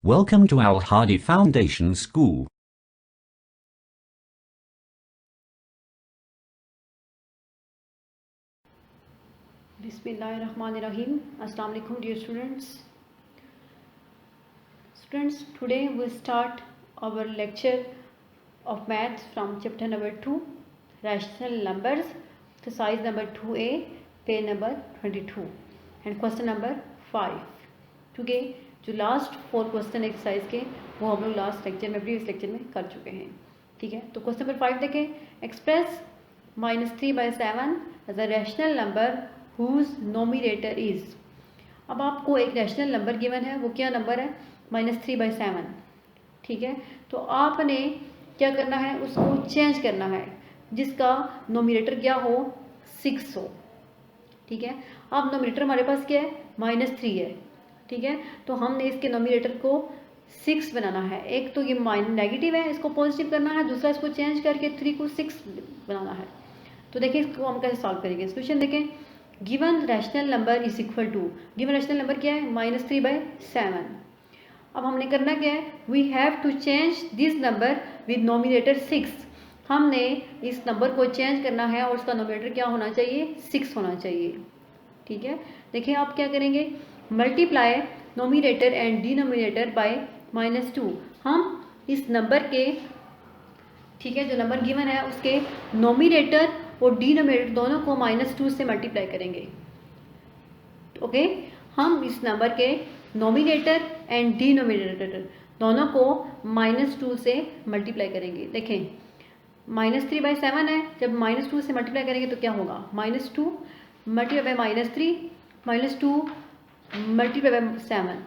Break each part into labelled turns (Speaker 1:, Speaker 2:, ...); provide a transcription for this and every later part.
Speaker 1: Welcome to Al Hadi Foundation School.
Speaker 2: Bismillahirrahmanirrahim. Assalamu alaikum dear students. Students, today we start our lecture of maths from chapter number 2, rational numbers, exercise number 2A, page number 22 and question number 5. क्योंकि जो last 4 question exercise के वो हम लोग last lecture में previous lecture में कर चुके हैं. ठीक है, तो क्वेश्चन नंबर 5 देखें. Express -3/7 as a rational number whose denominator is. अब आपको एक रैशनल नंबर गिवन है, वो क्या नंबर है? -3/7. ठीक है, तो आपने क्या करना है, उसको चेंज करना है जिसका नोमिनेटर क्या हो, 6 हो. ठीक है, अब नोमिनेटर हमारे पास क्या है, -3 है. ठीक है, तो हमने इसके नोमिनेटर को 6 बनाना है. एक तो ये नेगेटिव है, इसको पॉजिटिव करना है, दूसरा इसको चेंज करके 3 को 6 बनाना है. तो देखिए इसको हम कैसे सॉल्व करेंगे. सोल्यूशन देखें. Given rational number is equal to, given rational number क्या है, -3/7. अब हमने करना क्या है, we have to change this number with denominator 6. हमने इस नंबर को चेंज करना है और उसका नोमिनेटर क्या होना चाहिए, 6 होना चाहिए. ठीक है, देखिए आप क्या करेंगे, multiply nominator and denominator by -2. हम इस नंबर के, ठीक है, जो नंबर गिवन है उसके नोमिनेटर और डिनोमिनेटर दोनों को -2 से मल्टीप्लाई करेंगे. ओके, हम इस नंबर के नोमिनेटर एंड डिनोमिनेटर दोनों को -2 से मल्टीप्लाई करेंगे. देखें -3/7 है, जब -2 से मल्टीप्लाई करेंगे तो क्या होगा, -2 मल्टीप्लाई बाय -3 -2 मल्टीप्लाई बाय 7.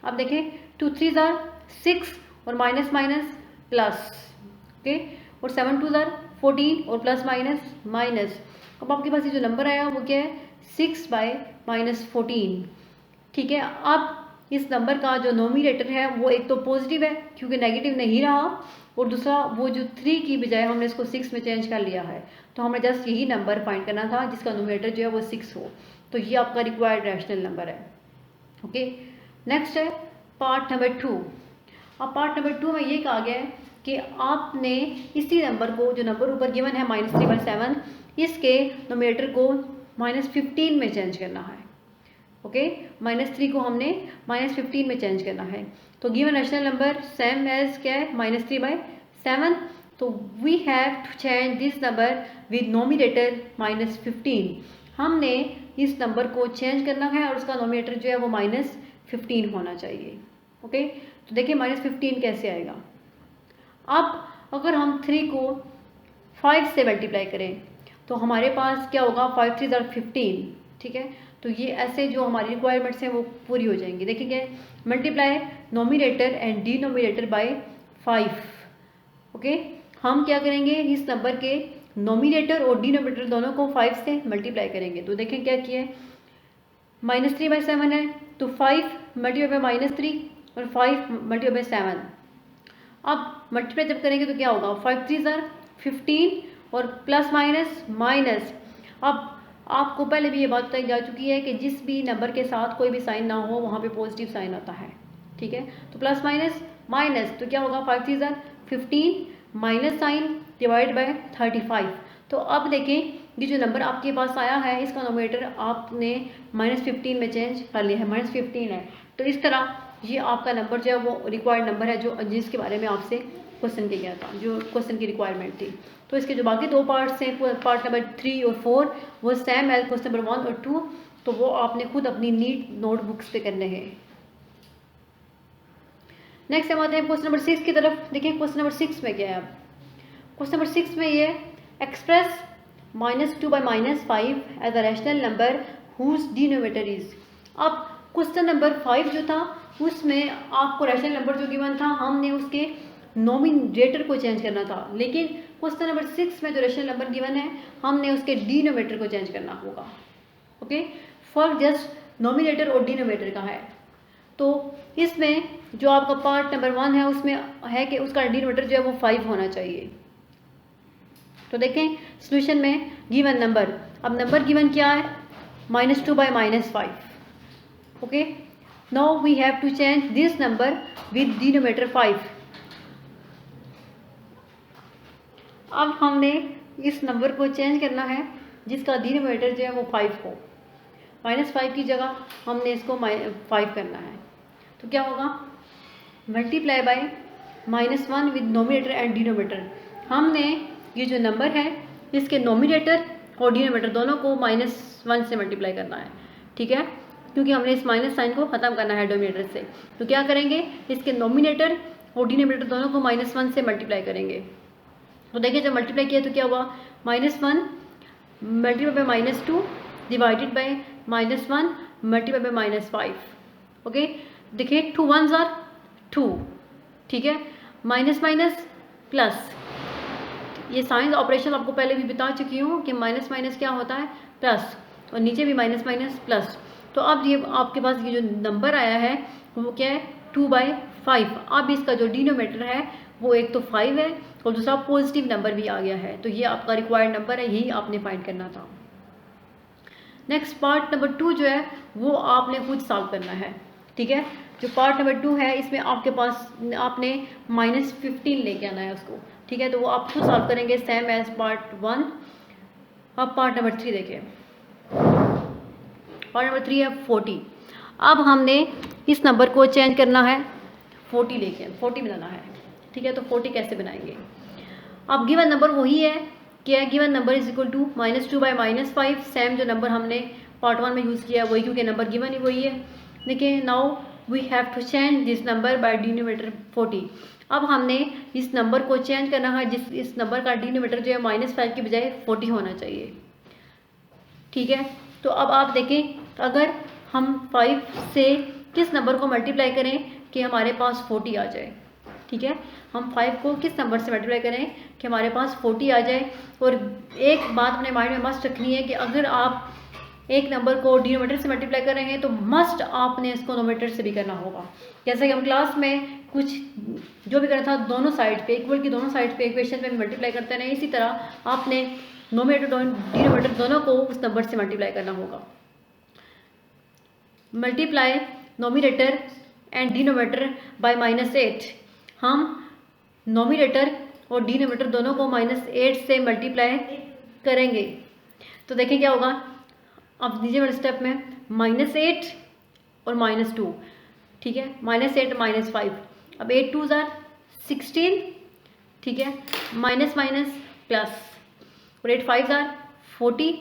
Speaker 2: अब देखें 2 3 ज़ार 6 और माइनस माइनस प्लस. ओके, और 7 2 ज़ार 14 और प्लस माइनस माइनस. अब आपके पास ये जो नंबर आया वो क्या है, 6/-14. ठीक है, अब इस नंबर का जो नोमिनेटर है वो एक तो पॉजिटिव है क्योंकि नेगेटिव नहीं रहा, और दूसरा वो जो 3 की बजाय हमने इसको 6 में चेंज कर लिया है. तो हमें जस्ट यही नंबर फाइंड करना था जिसका नोमिनेटर जो है वो 6 हो. तो ये आपका रिक्वायर्ड रैशनल नंबर है. ओके, नेक्स्ट है पार्ट नंबर 2. अब पार्ट नंबर 2 में ये कहा गया है कि आपने इसी नंबर को, जो नंबर ऊपर गिवन है -3/7, इसके नोमिनेटर को -15 में चेंज करना है. ओके, -3 को हमने -15 में चेंज करना है. तो given rational number same as क्या है, -3/7. तो we have to change this number with denominator -15. हमने इस नंबर को चेंज करना है और उसका नोमिनेटर जो है वो -15 होना चाहिए. ओके, तो देखिए -15 कैसे आएगा. अब अगर हम 3 को 5 से मल्टीप्लाई करें तो हमारे पास क्या होगा, 5 3 ज़ार 15. ठीक है, तो ये ऐसे जो हमारी रिक्वायरमेंट्स हैं वो पूरी हो जाएंगी. देखिए क्या, multiply nominator and denominator by 5. Okay, हम क्या करेंगे, इस नंबर के नोमिनेटर और डिनोमिनेटर दोनों को 5 से मल्टीप्लाई करेंगे. तो देखें क्या किया है, -3/7 है तो 5 मल्टीप्लाई बाय -3 और 5 मल्टीप्लाई बाय 7. अब मल्टीप्लाई जब करेंगे तो क्या होगा, 5 3 ज़ार 15 और प्लस माइनस माइनस. अब आपको पहले भी ये बात बताई जा चुकी है कि जिस भी नंबर के साथ कोई भी साइन ना हो वहाँ पे पॉजिटिव साइन आता है. ठीक है, तो प्लस माइनस माइनस, तो क्या होगा, 5 3 ज़ार 15 माइनस साइन डिवाइड बाय 35. तो अब देखें ये जो नंबर आपके पास आया है इसका नोमिनेटर आपने -15 में चेंज कर लिया है, -15 है. तो इस तरह ये आपका नंबर जो है वो रिक्वायर्ड नंबर है, जो जिसके बारे में आपसे क्वेश्चन किया गया था, जो क्वेश्चन की रिक्वायरमेंट थी. तो इसके जो बाकी 2 पार्ट्स हैं, पार्ट नंबर 3 और 4, वो सेम है क्वेश्चन नंबर 1 और 2. तो वो आपने खुद अपनी नीट नोटबुक्स पे करने हैं. नेक्स्ट हम आते हैं क्वेश्चन नंबर 6 की तरफ. देखिए क्वेश्चन नंबर 6 में क्या है. अब क्वेश्चन नंबर 6 में ये express -2/-5 as a rational number whose denominator is. अब क्वेश्चन नंबर 5 जो था उसमें आपको रैशनल नंबर जो गिवन था हमने उसके नोमिनेटर को चेंज करना था, लेकिन क्वेश्चन नंबर 6 में जो रैशनल नंबर गिवन है हमने उसके डिनोमिनेटर को चेंज करना होगा. ओके, फर्क जस्ट नोमिनेटर और डिनोमिनेटर का है. तो इसमें जो आपका पार्ट नंबर 1 है उसमें है कि उसका डिनोमिनेटर जो है वो 5 होना चाहिए. तो देखें सॉल्यूशन में गिवन नंबर, अब नंबर गिवन क्या है, -2/-5. Okay, now we have to change this number with denominator 5। अब हमने इस नंबर को चेंज करना है जिसका डिनोमिनेटर जो है वो 5 हो। -5 की जगह हमने इसको 5 करना है। तो क्या होगा, multiply by -1 with nominator and denominator. हमने ये जो नंबर है इसके नोमिनेटर और डिनोमिनेटर दोनों को -1 से मल्टीप्लाई करना है, ठीक है, क्योंकि हमने इस माइनस साइन को ख़त्म करना है डोमिनेटर से। तो क्या करेंगे, इसके नोमिनेटर और डिनोमिनेटर दोनों को -1 से मल्टीप्लाई करेंगे। तो देखिए जब मल्टीप्लाई किया तो क्या हुआ, -1 multiply by -2 divided by -1 multiply by -5। Okay, देखिए 2 1s आर 2, ठीक है, माइनस माइनस प्लस। ये साइंस ऑपरेशन आपको पहले भी बता चुकी हूँ कि माइनस माइनस क्या होता है, प्लस, और नीचे भी माइनस माइनस प्लस। तो अब ये आपके पास ये जो नंबर आया है वो क्या है, 2/5। अब इसका जो डिनोमिनेटर है वो एक तो 5 है और दूसरा पॉजिटिव नंबर भी आ गया है। तो ये आपका रिक्वायर्ड नंबर है, यही आपने फाइंड करना था। नेक्स्ट पार्ट नंबर 2 जो है वो आपने खुद सॉल्व करना है, ठीक है। जो पार्ट नंबर 2 है इसमें आपके पास आपने -15 लेके आना है उसको, ठीक है। तो वो आप खुद सॉल्व करेंगे सेम एज पार्ट 1। अब पार्ट नंबर 3 देखिए, पार्ट नंबर 3 है 40। अब हमने इस नंबर को चेंज करना है, 40 लेके 40 बनाना है, ठीक है। तो 40 कैसे बनाएंगे, अब गिवन नंबर वही है, क्या है, given number is equal to -2 by -5। Same जो नंबर हमने पार्ट 1 में यूज़ किया वही, क्योंकि नंबर गिवन ही वही है। देखिए now we have to change this number by denominator 40। अब हमने इस नंबर को चेंज करना है, इस नंबर का डिनोमिनेटर जो है -5 की बजाय 40 होना चाहिए, ठीक है। तो अब आप देखें अगर हम 5 से किस नंबर को मल्टीप्लाई करें कि हमारे पास 40 आ जाए, ठीक है। हम 5 को किस नंबर से मल्टीप्लाई करें कि हमारे पास 40 आ जाए। और एक बात अपने माइंड में मस्ट रखनी है कि अगर आप एक नंबर को डिनोमिनेटर से मल्टीप्लाई कर रहे हैं तो मस्ट आपने इसको नोमिनेटर से भी करना होगा। जैसे कि हम क्लास में कुछ जो भी करना था दोनों साइड पे इक्वल की दोनों साइड पे इक्वेशन में मल्टीप्लाई करते रहे, इसी तरह आपने नोमिनेटर और डिनोमिनेटर दोनों को उस नंबर से मल्टीप्लाई करना होगा। Multiply nominator and denominator by -8। हम नोमिनेटर और डिनोमिनेटर दोनों को -8 से मल्टीप्लाई करेंगे। तो देखिए क्या होगा, अब नीचे वाले स्टेप में -8 और -2, ठीक है, -8 -5। अब 8 2s आर 16, ठीक है, माइनस माइनस प्लस, और 8 5s are 40,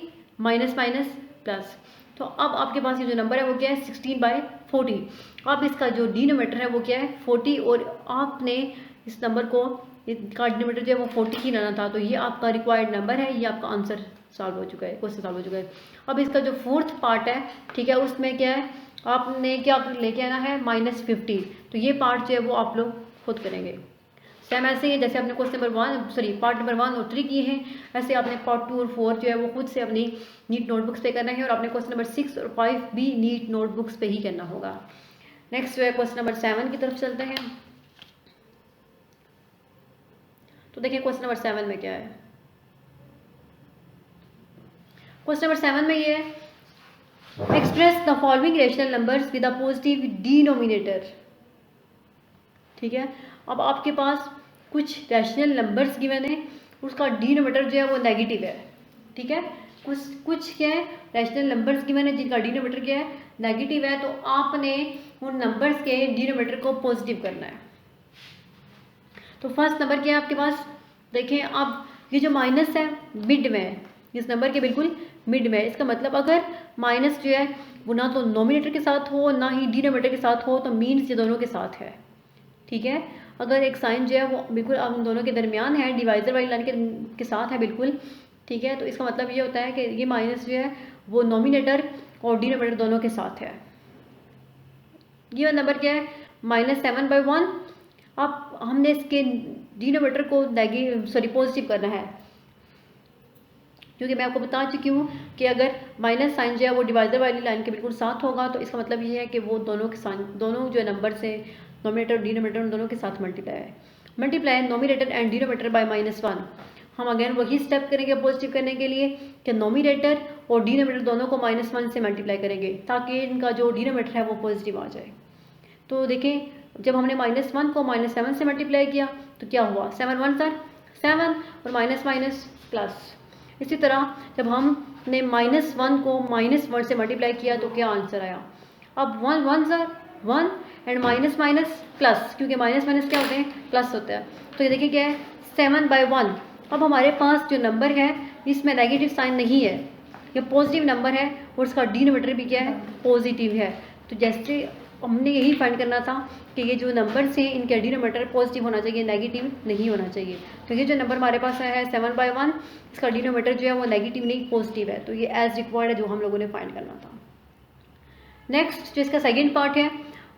Speaker 2: minus minus plus. तो अब आपके पास ये जो नंबर है वो क्या है, 16/40। अब इसका जो डिनोमिनेटर है वो क्या है, 40, और आपने इस नंबर को का डिनोमिनेटर जो है वो 40 ही लाना था। तो ये आपका रिक्वायर्ड नंबर है, ये आपका आंसर सॉल्व हो चुका है, क्वेश्चन सॉल्व हो चुका है। अब इसका जो फोर्थ पार्ट है, ठीक है, उसमें क्या है, आपने क्या लेके आना है, -50। तो ये पार्ट जो है वो आप लोग खुद करेंगे। सेम ऐसे ही जैसे आपने क्वेश्चन नंबर पार्ट नंबर 1 और 3 किए हैं, ऐसे आपने पार्ट 2 और 4 जो है वो खुद से अपनी नीट नोटबुक्स पे करना है, और आपने क्वेश्चन नंबर 6 और 5 भी नीट नोटबुक्स पे ही करना होगा। नेक्स्ट जो है क्वेश्चन नंबर 7 की तरफ चलते हैं। तो देखिए क्वेश्चन नंबर 7 में क्या है, क्वेश्चन नंबर 7 में ये है, express the following rational numbers with a positive denominator, ठीक है। अब आपके पास कुछ रैशनल नंबर्स गिवन है, उसका डिनोमिनेटर जो है वो नेगेटिव है, ठीक है। कुछ क्या है, रैशनल नंबर्स गिवन है जिनका डिनोमिनेटर क्या है, नेगेटिव है। तो आपने उन नंबर्स के डिनोमिनेटर को पॉजिटिव करना है। तो फर्स्ट नंबर क्या है आपके पास, देखें अब ये जो माइनस है मिड में है, इस नंबर के बिल्कुल मिड में है। इसका मतलब अगर माइनस जो है वो ना तो नोमिनेटर के साथ हो ना ही डिनोमिनेटर के साथ हो, तो मीन्स ये दोनों के साथ है, ठीक है। अगर एक साइन जो है वो बिल्कुल अब उन दोनों के दरमियान है, डिवाइजर वाली लाइन के साथ है बिल्कुल, ठीक है। तो इसका मतलब ये होता है कि ये माइनस जो है वो नोमिनेटर और डिनोमिनेटर दोनों के साथ है। ये नंबर क्या है, -7/1। अब हमने इसके डिनोमिनेटर को पॉजिटिव करना है, क्योंकि मैं आपको बता चुकी हूँ कि अगर माइनस साइन जो है वो डिवाइजर वाली लाइन के बिल्कुल साथ होगा, तो इसका मतलब ये है कि वो दोनों के साइन, दोनों जो नंबर से नोमिनेटर और डिनोमिनेटर उन दोनों के साथ मल्टीप्लाई है। Multiply nominator and denominator by -1। हम अगेन वही स्टेप करेंगे पॉजिटिव करने के लिए कि नोमिनेटर और डिनोमिनेटर दोनों को -1 से मल्टीप्लाई करेंगे ताकि इनका जो डिनोमिनेटर है वो पॉजिटिव आ जाए। तो देखें जब हमने -1 को -7 से मल्टीप्लाई किया तो क्या हुआ, 7 1 सर 7 और माइनस माइनस प्लस। इसी तरह जब हमने -1 को -1 से मल्टीप्लाई किया तो क्या आंसर आया। अब 1 1 sir 1 and minus minus plus, क्योंकि माइनस माइनस क्या होते हैं, प्लस होता है। तो ये देखिए क्या है 7/1। अब हमारे पास जो नंबर है इसमें नेगेटिव साइन नहीं है, ये पॉजिटिव नंबर है और इसका डिनोमिनेटर भी क्या है, पॉजिटिव है। तो जैसे हमने यही फाइंड करना था कि ये जो नंबर्स हैं इनका डिनोमिनेटर पॉजिटिव होना चाहिए, नेगेटिव नहीं होना चाहिए। तो ये जो नंबर हमारे पास है 7/1, इसका डिनोमिनेटर जो है वो नेगेटिव नहीं पॉजिटिव है। तो ये एज रिक्वायर्ड है जो हम लोगों ने फाइंड करना था। नेक्स्ट जो इसका सेकेंड पार्ट है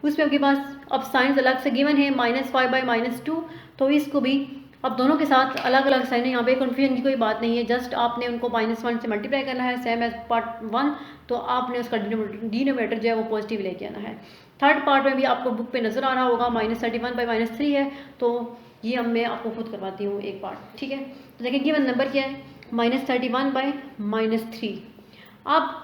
Speaker 2: उसमें आपके पास अब साइंस अलग से गिवन है, -5/-2। तो इसको भी अब दोनों के साथ अलग अलग साइन है, यहाँ पे कन्फ्यूजन की कोई बात नहीं है, जस्ट आपने उनको -1 से मल्टीप्लाई करना है सेम एज पार्ट 1। तो आपने उसका डिनोमिनेटर जो है वो पॉजिटिव लेके आना है। थर्ड पार्ट में भी आपको बुक पे नज़र आ रहा होगा -31/-3 है, तो ये अब मैं आपको खुद करवाती हूँ एक पार्ट, ठीक है। तो देखिए गिवन नंबर क्या है, -31/-3। अब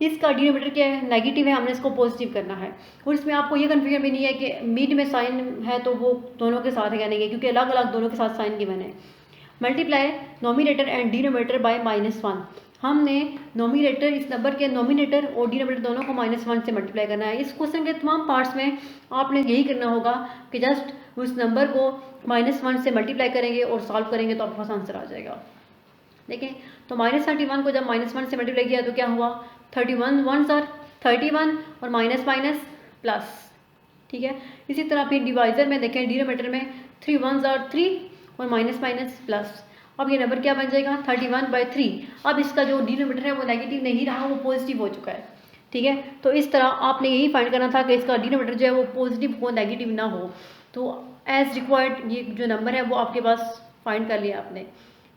Speaker 2: इसका डिनोमिनेटर क्या है, नेगेटिव है, हमने इसको पॉजिटिव करना है। और इसमें आपको ये कन्फ्यूजन भी नहीं है कि मिड में साइन है तो वो दोनों के साथ है क्या नहीं है, क्योंकि अलग अलग दोनों के साथ साइन गिवन है। Multiply nominator and denominator by -1। हमने नोमिनेटर, इस नंबर के नोमिनेटर और डिनोमिनेटर दोनों को -1 से मल्टीप्लाई करना है। इस क्वेश्चन के तमाम पार्ट्स में आपने यही करना होगा कि जस्ट उस नंबर को -1 से मल्टीप्लाई करेंगे और सॉल्व करेंगे तो आपके पास आंसर आ जाएगा। देखें तो -31 को जब -1 से मल्टीप्लाई किया तो क्या हुआ, 31 1 सर 31 और माइनस माइनस प्लस, ठीक है। इसी तरह फिर डिवाइजर में देखें डिनोमिनेटर में 3 1 सर 3 और माइनस माइनस प्लस। अब ये नंबर क्या बन जाएगा 31/3। अब इसका जो डिनोमिनेटर है वो नेगेटिव नहीं रहा, वो पॉजिटिव हो चुका है, ठीक है। तो इस तरह आपने यही फाइंड करना था कि इसका डिनोमिनेटर जो है वो पॉजिटिव हो, नेगेटिव ना हो। तो एज रिक्वायर्ड ये जो नंबर है वो आपके पास फाइंड कर लिया आपने,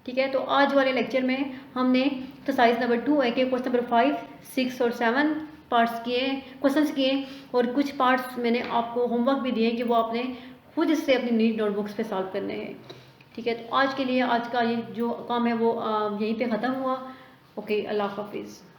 Speaker 2: ठीक है। तो आज वाले लेक्चर में हमने एक्सरसाइज नंबर 2 है कि क्वेश्चन नंबर 5 6 और 7 पार्ट्स किए, क्वेश्चंस किए, और कुछ पार्ट्स मैंने आपको होमवर्क भी दिए कि वो आपने खुद इससे अपनी नीट नोटबुक्स पे सॉल्व करने हैं, ठीक है। तो आज के लिए आज का ये जो काम है वो यहीं पे ख़त्म हुआ। ओके, अल्लाह हाफिज़।